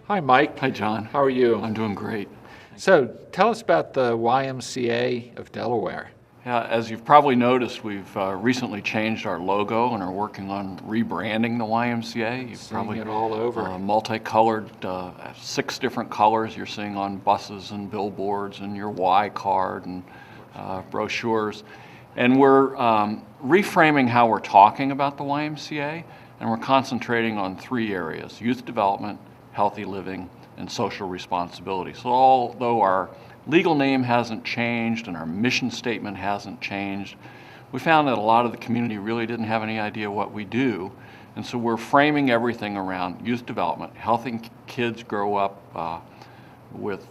Hi, Mike. Hi, John. How are you? I'm doing great. So, tell us about the YMCA of Delaware. Yeah, as you've probably noticed, we've recently changed our logo and are working on rebranding the YMCA. You've Seeing it all over. Multicolored, 6 different colors you're seeing on buses and billboards and your Y card and brochures. And we're reframing how we're talking about the YMCA, and we're concentrating on 3 areas: youth development, healthy living, and social responsibility. So although our legal name hasn't changed and our mission statement hasn't changed, we found that a lot of the community really didn't have any idea what we do. And so we're framing everything around youth development, helping kids grow up with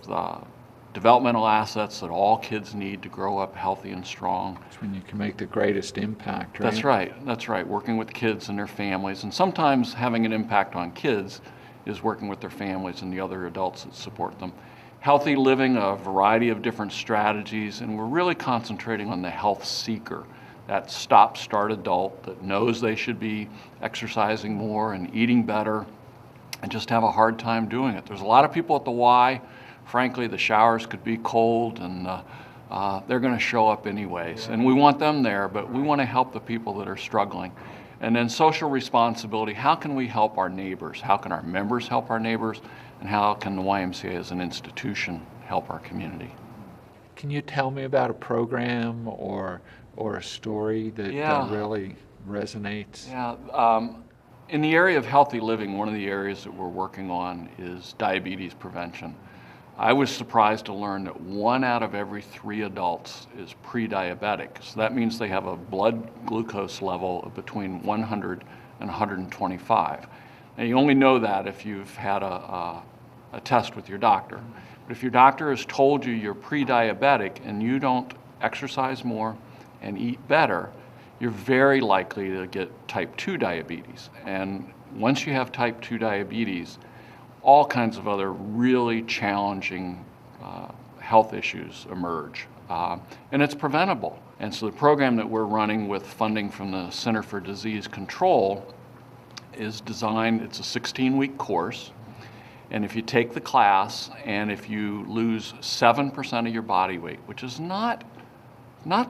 developmental assets that all kids need to grow up healthy and strong. That's when you can make the greatest impact, right? That's right, working with kids and their families. And sometimes having an impact on kids is working with their families and the other adults that support them. Healthy living, a variety of different strategies, and we're really concentrating on the health seeker, that stop-start adult that knows they should be exercising more and eating better and just have a hard time doing it. There's a lot of people at the Y. Frankly, the showers could be cold and they're going to show up anyways. And we want them there, but we want to help the people that are struggling. And then social responsibility, how can we help our neighbors? How can our members help our neighbors? And how can the YMCA as an institution help our community? Can you tell me about a program or a story that really resonates? Yeah. In the area of healthy living, one of the areas that we're working on is diabetes prevention. I was surprised to learn that 1 out of every 3 adults is pre-diabetic. So that means they have a blood glucose level of between 100 and 125. Now, you only know that if you've had a test with your doctor. But if your doctor has told you you're pre-diabetic and you don't exercise more and eat better, you're very likely to get type 2 diabetes. And once you have type 2 diabetes, all kinds of other really challenging health issues emerge. And it's preventable. And so the program that we're running with funding from the Center for Disease Control is designed, it's a 16-week course. And if you take the class and if you lose 7% of your body weight, which is not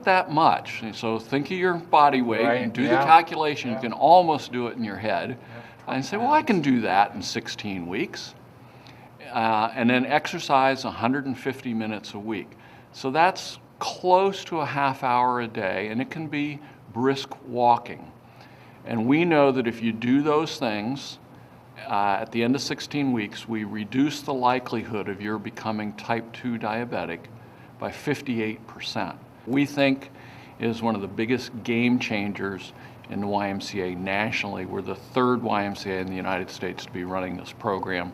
that much. And so think of your body weight and do the calculation. You can almost do it in your head. And say, well, I can do that in 16 weeks. And then exercise 150 minutes a week. So that's close to a half hour a day, and it can be brisk walking. And we know that if you do those things, at the end of 16 weeks, we reduce the likelihood of your becoming type 2 diabetic by 58%. We think is one of the biggest game changers in the YMCA nationally. We're the 3rd YMCA in the United States to be running this program,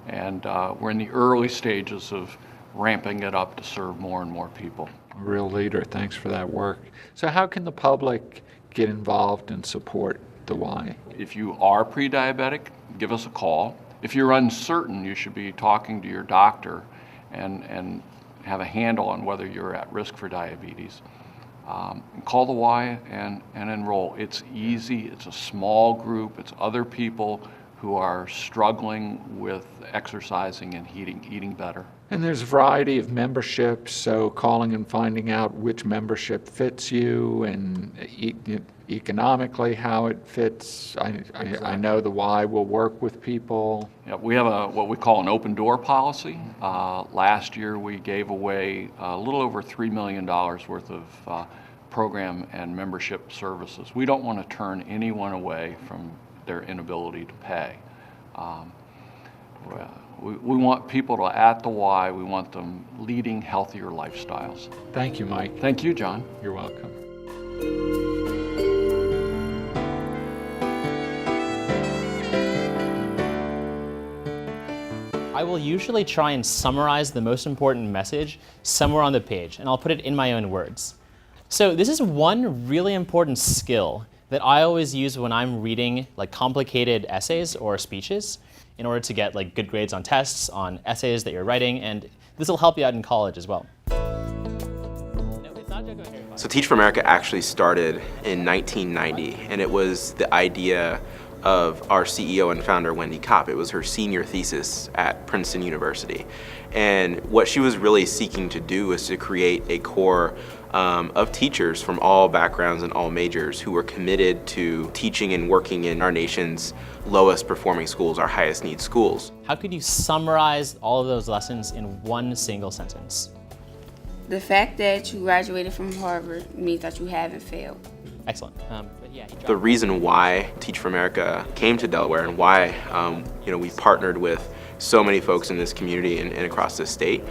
and we're in the early stages of ramping it up to serve more and more people. A real leader. Thanks for that work. So how can the public get involved and support the Y? If you are pre-diabetic, give us a call. If you're uncertain, you should be talking to your doctor and have a handle on whether you're at risk for diabetes. Call the Y and enroll. It's easy, it's a small group, it's other people who are struggling with exercising and eating better. And there's a variety of memberships, so calling and finding out which membership fits you and economically how it fits. I know the Y will work with people. Yeah, we have what we call an open door policy. Last year we gave away a little over $3 million worth of program and membership services. We don't want to turn anyone away from their inability to pay. We want people to, at the Y, we want them leading healthier lifestyles. Thank you, Mike. Thank you, John. You're welcome. I will usually try and summarize the most important message somewhere on the page, and I'll put it in my own words. So this is one really important skill that I always use when I'm reading like complicated essays or speeches in order to get like good grades on tests, on essays that you're writing, and this will help you out in college as well. So Teach for America actually started in 1990, and it was the idea of our CEO and founder, Wendy Kopp. It was her senior thesis at Princeton University. And what she was really seeking to do was to create a core of teachers from all backgrounds and all majors who were committed to teaching and working in our nation's lowest performing schools, our highest need schools. How could you summarize all of those lessons in one single sentence? The fact that you graduated from Harvard means that you haven't failed. Excellent. But yeah, The reason why Teach for America came to Delaware and why we partnered with so many folks in this community and across this state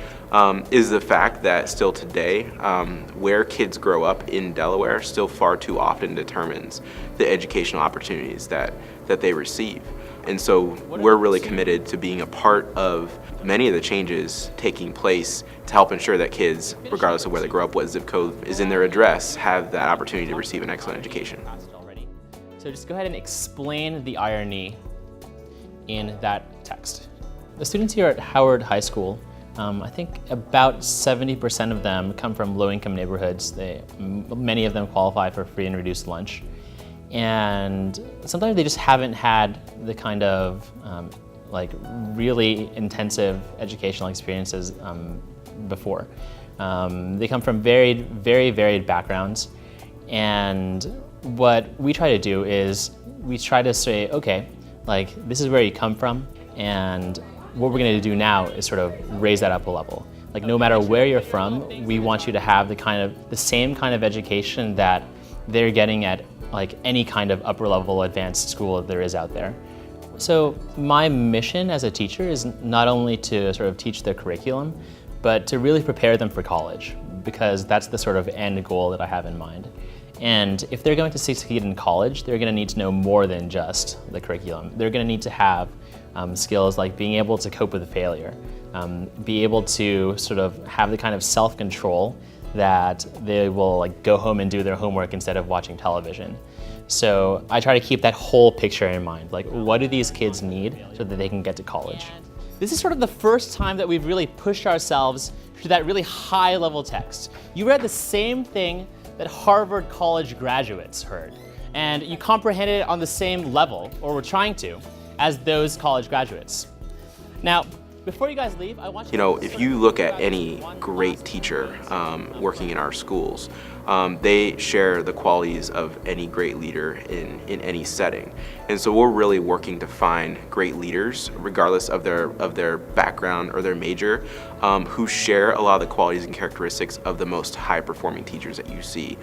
is the fact that still today, where kids grow up in Delaware still far too often determines the educational opportunities that they receive. And so we're really committed to being a part of many of the changes taking place to help ensure that kids, regardless of where they grow up, what zip code is in their address, have that opportunity to receive an excellent education. So just go ahead and explain the irony in that text. The students here at Howard High School, I think about 70% of them come from low-income neighborhoods. Many of them qualify for free and reduced lunch. And sometimes they just haven't had the kind of really intensive educational experiences before. They come from very varied backgrounds. And what we try to do is we try to say, okay, this is where you come from, and what we're going to do now is sort of raise that up a level. No matter where you're from, we want you to have the same kind of education that they're getting at any kind of upper level advanced school that there is out there. So my mission as a teacher is not only to sort of teach their curriculum, but to really prepare them for college, because that's the sort of end goal that I have in mind. And if they're going to succeed in college, they're going to need to know more than just the curriculum. They're going to need to have skills like being able to cope with failure, be able to sort of have the kind of self-control that they will go home and do their homework instead of watching television. So I try to keep that whole picture in mind. What do these kids need so that they can get to college? This is sort of the first time that we've really pushed ourselves to that really high level text. You read the same thing that Harvard College graduates heard, and you comprehended it on the same level, or were trying to, as those college graduates. Now, before you guys leave, I want you if you look at any great teacher working in our schools, they share the qualities of any great leader in any setting. And so we're really working to find great leaders, regardless of their background or their major, who share a lot of the qualities and characteristics of the most high-performing teachers that you see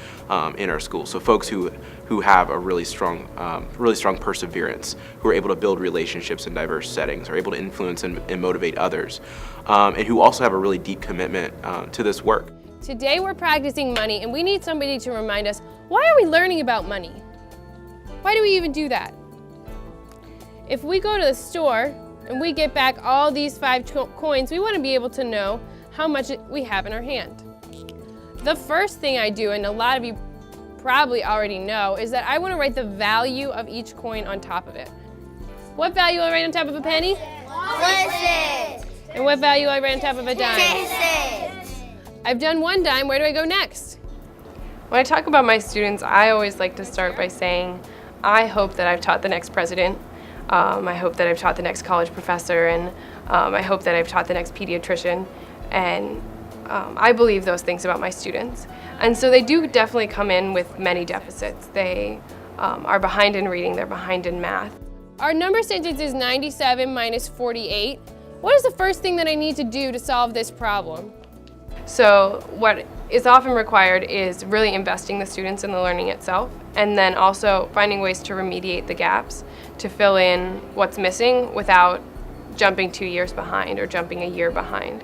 in our schools. So folks who have a really strong perseverance, who are able to build relationships in diverse settings, are able to influence and motivate others, and who also have a really deep commitment to this work. Today we're practicing money, and we need somebody to remind us, why are we learning about money? Why do we even do that? If we go to the store and we get back all these 5 coins, we want to be able to know how much we have in our hand. The first thing I do, and a lot of you probably already know, is that I want to write the value of each coin on top of it. What value will I write on top of a penny? 1 cent. And what value will I write on top of a dime? 10 cents. I've done 1 dime, where do I go next? When I talk about my students, I always like to start by saying, I hope that I've taught the next president. I hope that I've taught the next college professor, and I hope that I've taught the next pediatrician. And I believe those things about my students. And so they do definitely come in with many deficits. They are behind in reading, they're behind in math. Our number sentence is 97 minus 48. What is the first thing that I need to do to solve this problem? So what is often required is really investing the students in the learning itself, and then also finding ways to remediate the gaps, to fill in what's missing without jumping 2 years behind or jumping a year behind.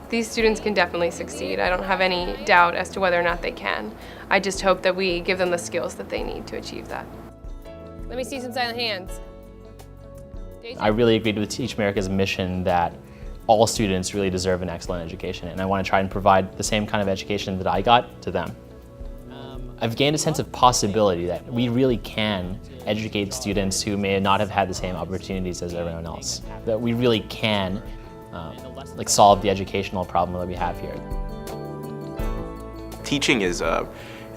These students can definitely succeed. I don't have any doubt as to whether or not they can. I just hope that we give them the skills that they need to achieve that. Let me see some silent hands. I really agreed with Teach America's mission that all students really deserve an excellent education, and I want to try and provide the same kind of education that I got to them. I've gained a sense of possibility that we really can educate students who may not have had the same opportunities as everyone else, that we really can solve the educational problem that we have here. Teaching is a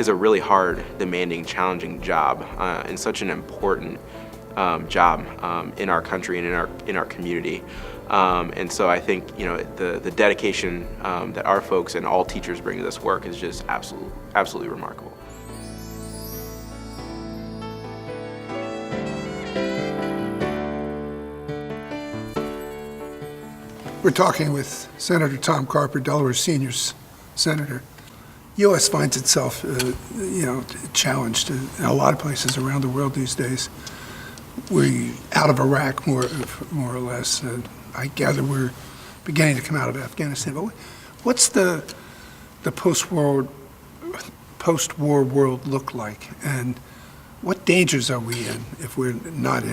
really hard, demanding, challenging job, and such an important job in our country and in our community. And so I think the dedication that our folks and all teachers bring to this work is just absolutely remarkable. We're talking with Senator Tom Carper, Delaware senior senator. U.S. finds itself, challenged in a lot of places around the world these days. We're out of Iraq, more or less. I gather we're beginning to come out of Afghanistan. But what's the post-war world look like, and what dangers are we in if we're not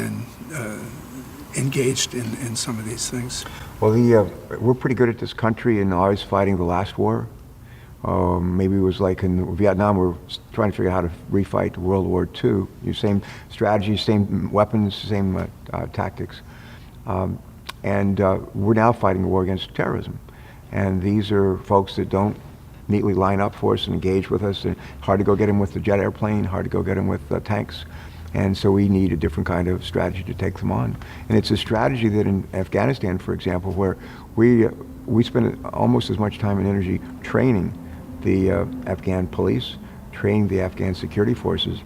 engaged in some of these things? Well, we're pretty good at this country in always fighting the last war. Maybe it was like in Vietnam, we're trying to figure out how to refight World War II. Same strategy, same weapons, same tactics. And we're now fighting a war against terrorism. And these are folks that don't neatly line up for us and engage with us. And hard to go get them with the jet airplane, hard to go get them with tanks. And so we need a different kind of strategy to take them on. And it's a strategy that in Afghanistan, for example, where we spend almost as much time and energy training the Afghan police, training the Afghan security forces,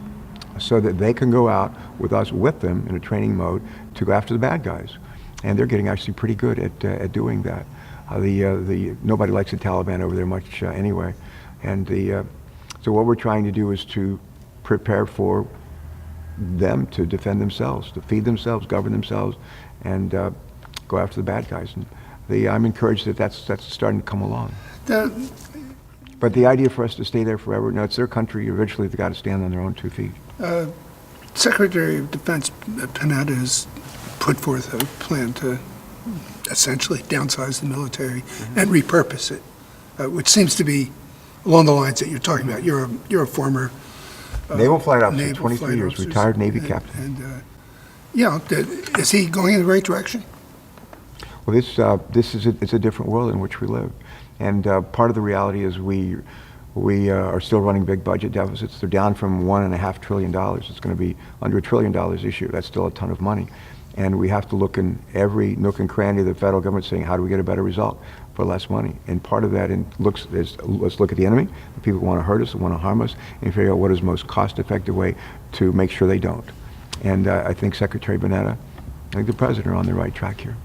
so that they can go out with us with them in a training mode to go after the bad guys. And they're getting actually pretty good at doing that. Nobody likes the Taliban over there much anyway. And so what we're trying to do is to prepare for them to defend themselves, to feed themselves, govern themselves, and go after the bad guys. And I'm encouraged that that's starting to come along. But the idea for us to stay there forever, no, it's their country. Eventually they've got to stand on their own 2 feet. Secretary of Defense Panetta has put forth a plan to essentially downsize the military and repurpose it, which seems to be along the lines that you're talking about. You're a former naval flight officer, naval 23 flight years, officers, retired Navy captain. And is he going in the right direction? Well, it's a different world in which we live. And part of the reality is we are still running big budget deficits. They're down from $1.5 trillion. It's going to be under $1 trillion this year. That's still a ton of money. And we have to look in every nook and cranny of the federal government saying, how do we get a better result for less money? And part of that is let's look at the enemy, the people who want to hurt us, who want to harm us, and figure out what is the most cost-effective way to make sure they don't. And I think Secretary Panetta, I think the President are on the right track here.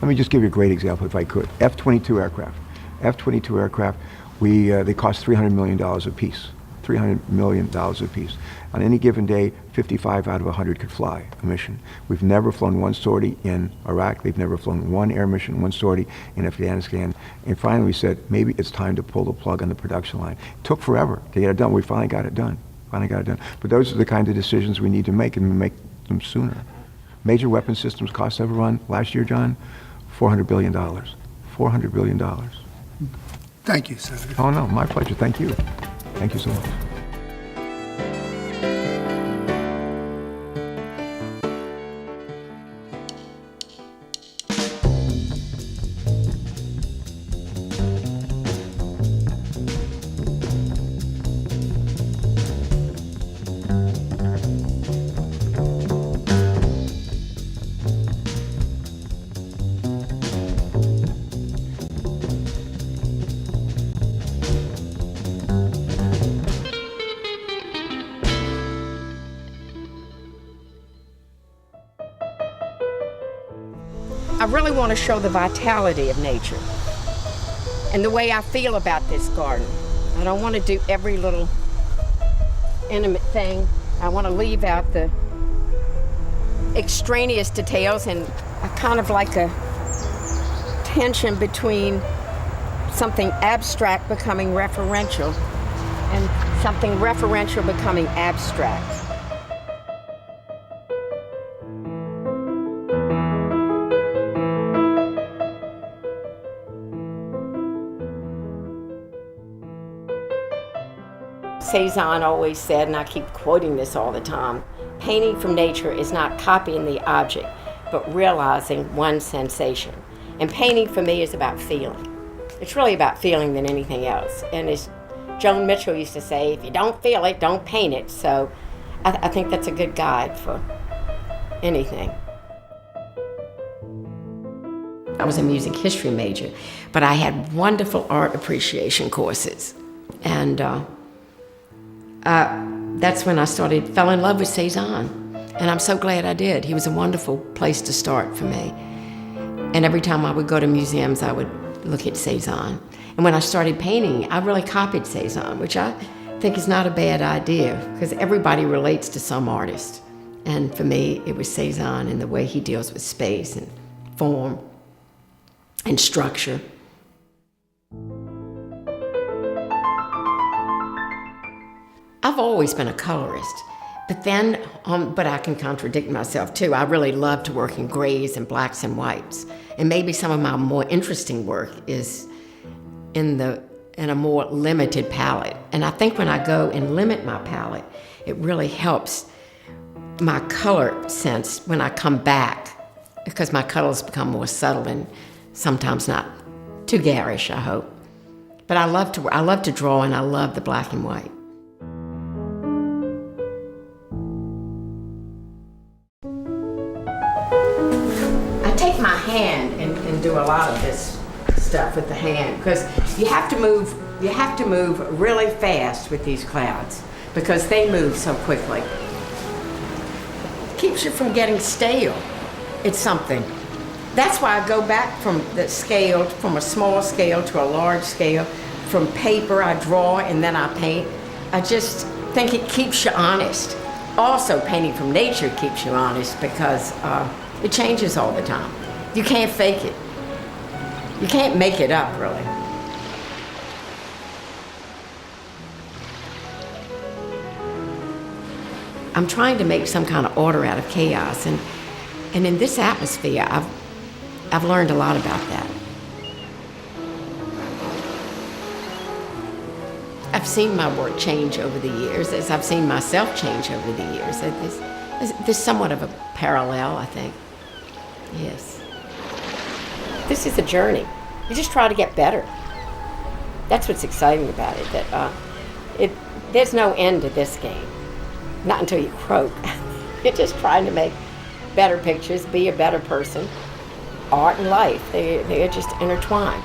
Let me just give you a great example, if I could. F-22 aircraft. F-22 aircraft, they cost $300 million a piece. $300 million a piece. On any given day, 55 out of 100 could fly a mission. We've never flown one sortie in Iraq. They've never flown one air mission, one sortie in Afghanistan. And finally we said, maybe it's time to pull the plug on the production line. It took forever to get it done. We finally got it done. But those are the kind of decisions we need to make, and we make them sooner. Major weapon systems cost overrun last year, John, $400 billion. $400 billion. Thank you, Senator. Oh no, my pleasure. Thank you. Thank you so much. I really want to show the vitality of nature and the way I feel about this garden. I don't want to do every little intimate thing. I want to leave out the extraneous details, and I kind of like a tension between something abstract becoming referential and something referential becoming abstract. Cezanne always said, and I keep quoting this all the time, painting from nature is not copying the object, but realizing one's sensation. And painting for me is about feeling. It's really about feeling than anything else. And as Joan Mitchell used to say, if you don't feel it, don't paint it. So I think that's a good guide for anything. I was a music history major, but I had wonderful art appreciation courses. And that's when I fell in love with Cezanne. And I'm so glad I did. He was a wonderful place to start for me. And every time I would go to museums, I would look at Cezanne. And when I started painting, I really copied Cezanne, which I think is not a bad idea, because everybody relates to some artist. And for me, it was Cezanne and the way he deals with space and form and structure. I've always been a colorist, but I can contradict myself too. I really love to work in grays and blacks and whites. And maybe some of my more interesting work is in a more limited palette. And I think when I go and limit my palette, it really helps my color sense when I come back, because my colors become more subtle and sometimes not too garish, I hope. But I love to draw, and I love the black and white. I take my hand and do a lot of this stuff with the hand, because you have to move really fast with these clouds because they move so quickly. It keeps you from getting stale. It's something. That's why I go back from a small scale to a large scale. From paper, I draw and then I paint. I just think it keeps you honest. Also, painting from nature keeps you honest because it changes all the time. You can't fake it. You can't make it up, really. I'm trying to make some kind of order out of chaos, and in this atmosphere, I've learned a lot about that. I've seen my work change over the years, as I've seen myself change over the years. There's somewhat of a parallel, I think. Yes. This is a journey. You just try to get better. That's what's exciting about it, that there's no end to this game. Not until you croak. You're just trying to make better pictures, be a better person. Art and life, they're just intertwined.